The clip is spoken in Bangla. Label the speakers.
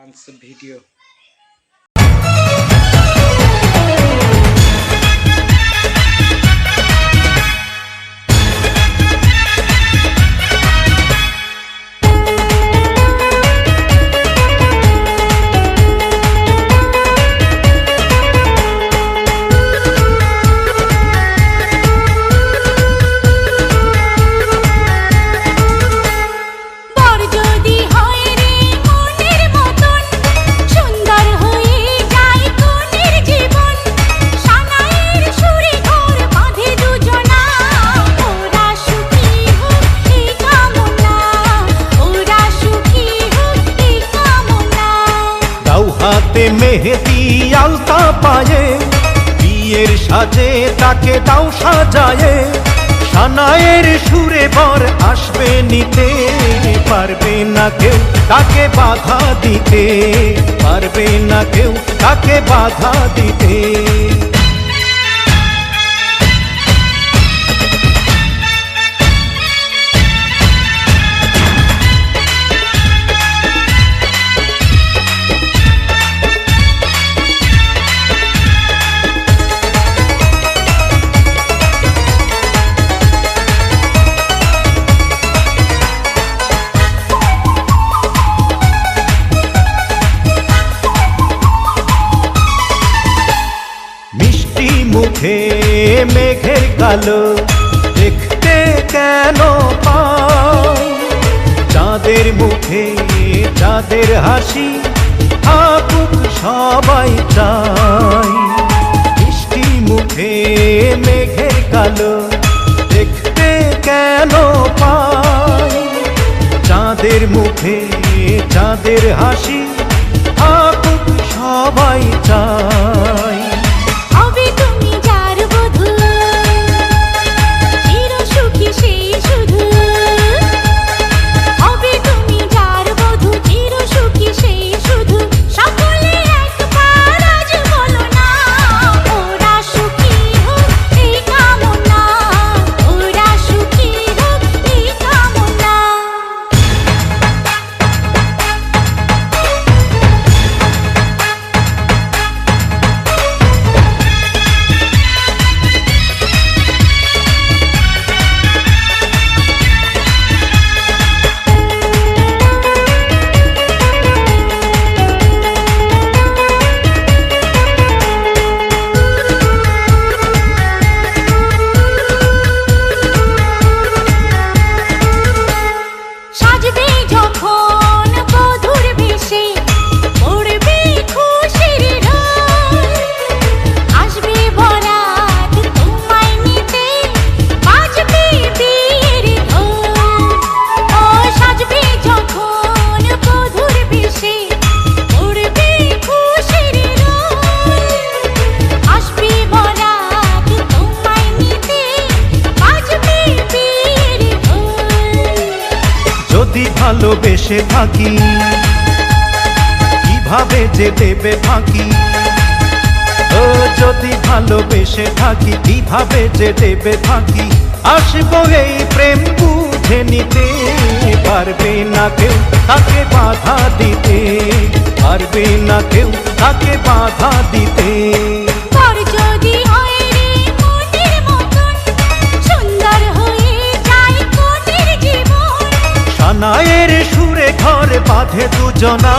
Speaker 1: Dance video.
Speaker 2: হাতে মেহেদি আলতা পায়ে বিয়ের সাজে তাকে দাও সাজায়ে সানায়ের সুরে বর আসবে নিতে পারবে না কেউ তাকে বাধা দিতে পারবে না কেউ তাকে বাধা দিতে মুখে মেঘের কালো দেখতে কেন পাই চাঁদের মুখে চাঁদের হাসি থাকুক সবাই চাই মিষ্টি মুখে মেঘের কালো দেখতে কেন পাই চাঁদের মুখে চাঁদের হাসি থাকুক সবাই চাই যদি ভালোবেসে থাকি কিভাবে যে দেবে ফাঁকি ও যদি ভালোবেসে থাকি কিভাবে যে দেবে ফাঁকি আসবো এই প্রেম বুঝে নিতে পারবে না কেউ তাকে বাধা দিতে পারবে না কেউ তাকে বাধা দিতে সানায়ের সুরে ঘরে বাঁধে দুজনা